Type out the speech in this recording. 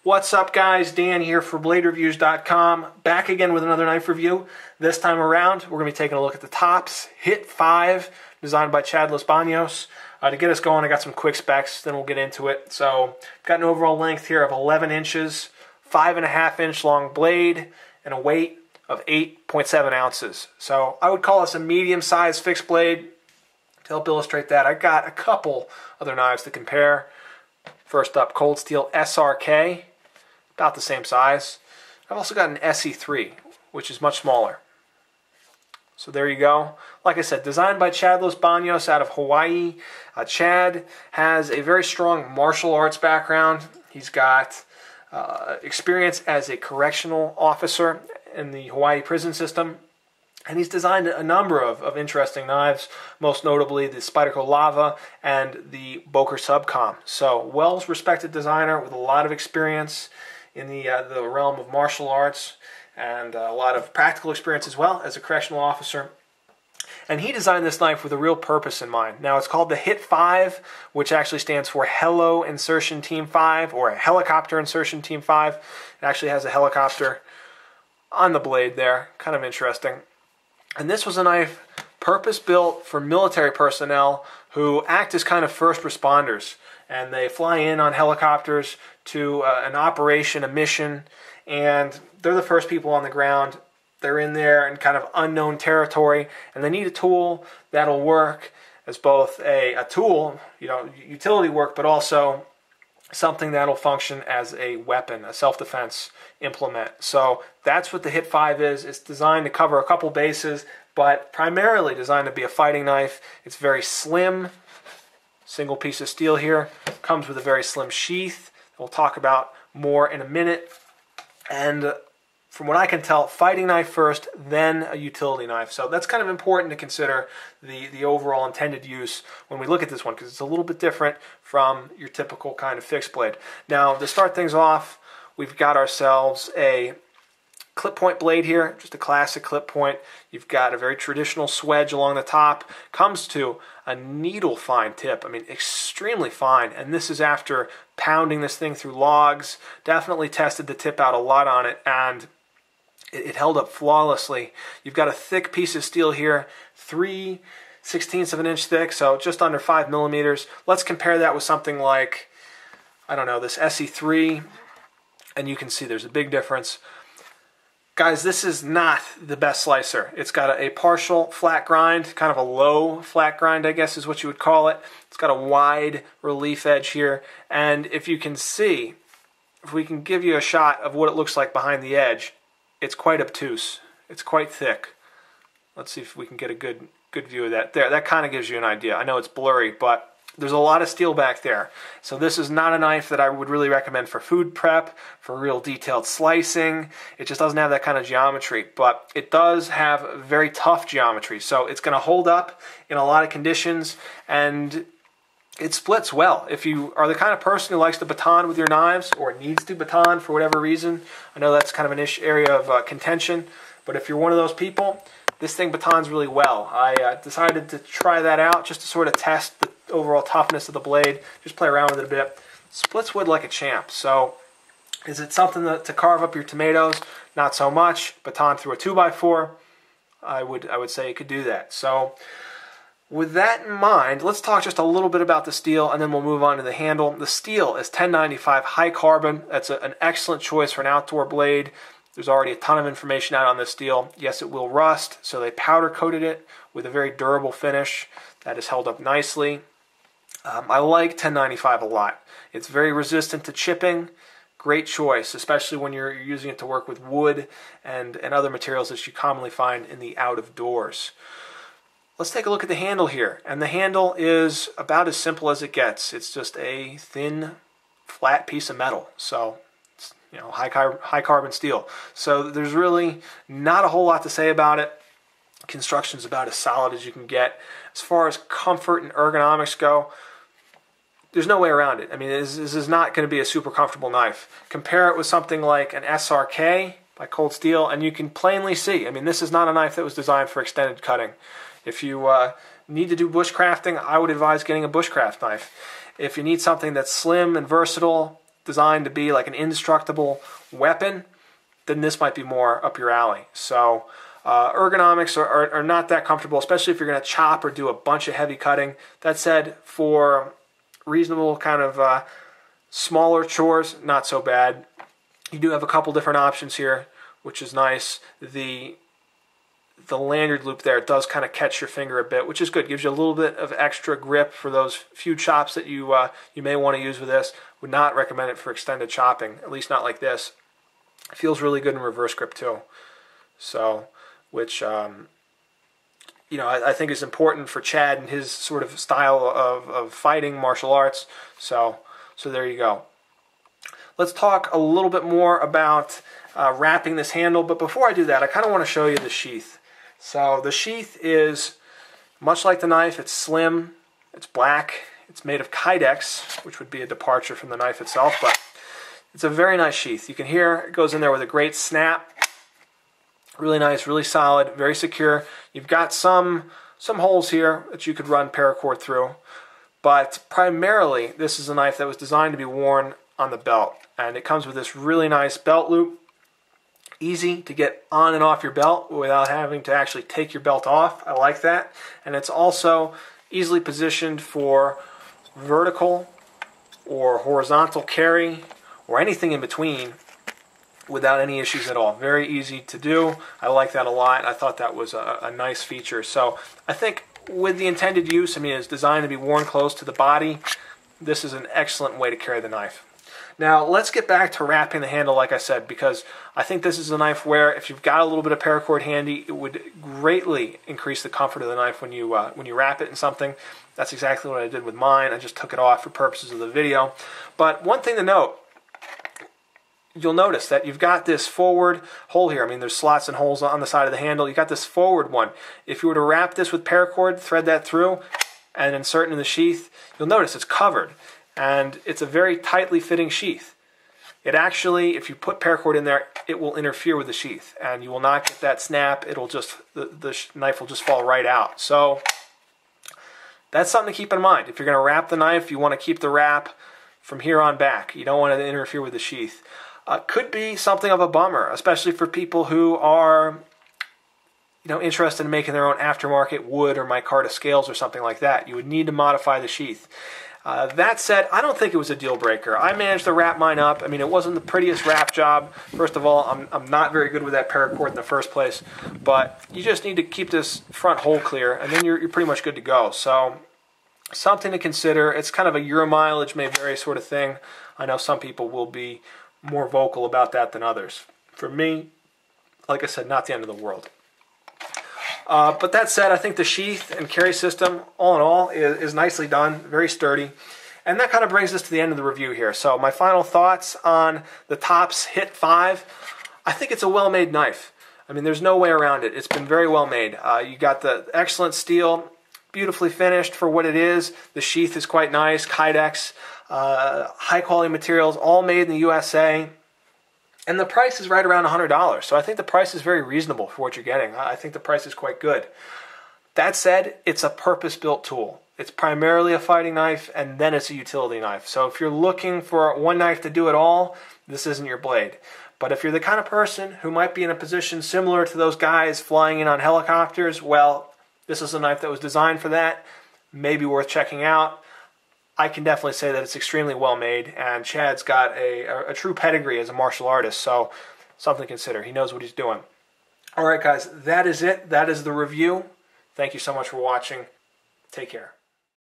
What's up, guys? Dan here for BladeReviews.com. Back again with another knife review. This time around, we're going to be taking a look at the Tops HIT-5, designed by Los Banos. To get us going, I got some quick specs, then we'll get into it. So, I've got an overall length here of 11 inches, 5.5-inch long blade, and a weight of 8.7 ounces. So, I would call this a medium-sized fixed blade. To help illustrate that, I got a couple other knives to compare. First up, Cold Steel SRK, about the same size. I've also got an SE3, which is much smaller. So there you go. Like I said, designed by Los Banos out of Hawaii. Chad has a very strong martial arts background. He's got experience as a correctional officer in the Hawaii prison system. And he's designed a number of interesting knives, most notably the Spyderco Lava and the Boker Subcom. So, well-respected designer with a lot of experience in the realm of martial arts and a lot of practical experience as well as a correctional officer. And he designed this knife with a real purpose in mind. Now, it's called the HIT-5, which actually stands for Hello Insertion Team 5, or Helicopter Insertion Team 5. It actually has a helicopter on the blade there. Kind of interesting. And this was a knife purpose-built for military personnel who act as kind of first responders. And they fly in on helicopters to an operation, a mission, and they're the first people on the ground. They're in there in kind of unknown territory, and they need a tool that'll work as both a tool, utility work, but also something that'll function as a weapon, a self-defense implement. So that's what the HIT-5 is. It's designed to cover a couple bases, but primarily designed to be a fighting knife. It's very slim, single piece of steel here. Comes with a very slim sheath. We'll talk about more in a minute. And from what I can tell, fighting knife first, then a utility knife. So that's kind of important to consider the overall intended use when we look at this one, because it's a little bit different from your typical kind of fixed blade. Now, to start things off, we've got ourselves a clip point blade here, just a classic clip point. You've got a very traditional swedge along the top. Comes to a needle fine tip. I mean, extremely fine. And this is after pounding this thing through logs. Definitely tested the tip out a lot on it, and it held up flawlessly. You've got a thick piece of steel here, 3/16 of an inch thick, so just under 5 millimeters. Let's compare that with something like, I don't know, this SE3, and you can see there's a big difference. Guys, this is not the best slicer. It's got a partial flat grind, kind of a low flat grind, I guess is what you would call it. It's got a wide relief edge here, and if you can see, if we can give you a shot of what it looks like behind the edge, it's quite obtuse. It's quite thick. Let's see if we can get a good view of that. There, that kind of gives you an idea. I know it's blurry, but there's a lot of steel back there. So this is not a knife that I would really recommend for food prep, for real detailed slicing. It just doesn't have that kind of geometry, but it does have very tough geometry. So it's going to hold up in a lot of conditions, and it splits well. If you are the kind of person who likes to baton with your knives, or needs to baton for whatever reason, I know that's kind of an area of contention, but if you're one of those people, this thing batons really well. I decided to try that out just to sort of test the overall toughness of the blade, just play around with it a bit. Splits wood like a champ. So is it something to carve up your tomatoes? Not so much. Baton through a 2x4, I would say it could do that. So with that in mind, let's talk just a little bit about the steel, and then we'll move on to the handle. The steel is 1095 high carbon. That's an excellent choice for an outdoor blade. There's already a ton of information out on this steel. Yes, it will rust, so they powder coated it with a very durable finish that has held up nicely. I like 1095 a lot. It's very resistant to chipping. Great choice, especially when you're using it to work with wood and other materials that you commonly find in the out of doors. Let's take a look at the handle here. And the handle is about as simple as it gets. It's just a thin, flat piece of metal. So, it's, high carbon steel. So there's really not a whole lot to say about it. Construction's about as solid as you can get. As far as comfort and ergonomics go, there's no way around it. I mean, this is not going to be a super comfortable knife. Compare it with something like an SRK by Cold Steel, and you can plainly see, I mean, this is not a knife that was designed for extended cutting. If you need to do bushcrafting, I would advise getting a bushcraft knife. If you need something that's slim and versatile, designed to be like an indestructible weapon, then this might be more up your alley. So ergonomics are not that comfortable, especially if you're going to chop or do a bunch of heavy cutting. That said, for reasonable kind of smaller chores, not so bad. You do have a couple different options here, which is nice. The lanyard loop there does kind of catch your finger a bit, which is good. Gives you a little bit of extra grip for those few chops that you may want to use with this. Would not recommend it for extended chopping, at least not like this. It feels really good in reverse grip too. So, which you know, I think is important for Chad and his sort of style of fighting martial arts. So there you go. Let's talk a little bit more about wrapping this handle, but before I do that, I kind of want to show you the sheath. So the sheath is much like the knife. It's slim, it's black, it's made of kydex, which would be a departure from the knife itself, but it's a very nice sheath. You can hear it goes in there with a great snap. Really nice, really solid, very secure. You've got some holes here that you could run paracord through, but primarily this is a knife that was designed to be worn on the belt, and it comes with this really nice belt loop. Easy to get on and off your belt without having to actually take your belt off. I like that. And it's also easily positioned for vertical or horizontal carry or anything in between without any issues at all. Very easy to do. I like that a lot. I thought that was a nice feature. So I think with the intended use, I mean, it's designed to be worn close to the body. This is an excellent way to carry the knife. Now, let's get back to wrapping the handle, like I said, because I think this is a knife where if you've got a little bit of paracord handy, it would greatly increase the comfort of the knife when you wrap it in something. That's exactly what I did with mine. I just took it off for purposes of the video. But one thing to note, you'll notice that you've got this forward hole here. I mean, there's slots and holes on the side of the handle. You've got this forward one. If you were to wrap this with paracord, thread that through, and insert it in the sheath, you'll notice it's covered. And it's a very tightly fitting sheath. It actually, if you put paracord in there, it will interfere with the sheath, and you will not get that snap. It'll just, the knife will just fall right out. So that's something to keep in mind. If you're going to wrap the knife, you want to keep the wrap from here on back. You don't want to interfere with the sheath. Could be something of a bummer, especially for people who are, you know, interested in making their own aftermarket wood or micarta scales or something like that. You would need to modify the sheath. That said, I don't think it was a deal breaker. I managed to wrap mine up. I mean, it wasn't the prettiest wrap job. First of all, I'm not very good with that paracord in the first place, but you just need to keep this front hole clear, and then you're pretty much good to go. So something to consider. It's kind of a Euro mileage may vary sort of thing. I know some people will be more vocal about that than others. For me, like I said, not the end of the world. But that said, I think the sheath and carry system, all in all, is nicely done, very sturdy. And that kind of brings us to the end of the review here. So my final thoughts on the Tops HIT-5. I think it's a well-made knife. I mean, there's no way around it. It's been very well made. You got the excellent steel, beautifully finished for what it is. The sheath is quite nice, kydex, high-quality materials, all made in the USA. And the price is right around $100. So I think the price is very reasonable for what you're getting. I think the price is quite good. That said, it's a purpose-built tool. It's primarily a fighting knife, and then it's a utility knife. So if you're looking for one knife to do it all, this isn't your blade. But if you're the kind of person who might be in a position similar to those guys flying in on helicopters, well, this is a knife that was designed for that. Maybe worth checking out. I can definitely say that it's extremely well made, and Chad's got a true pedigree as a martial artist, so something to consider. He knows what he's doing. All right, guys, that is it. That is the review. Thank you so much for watching. Take care.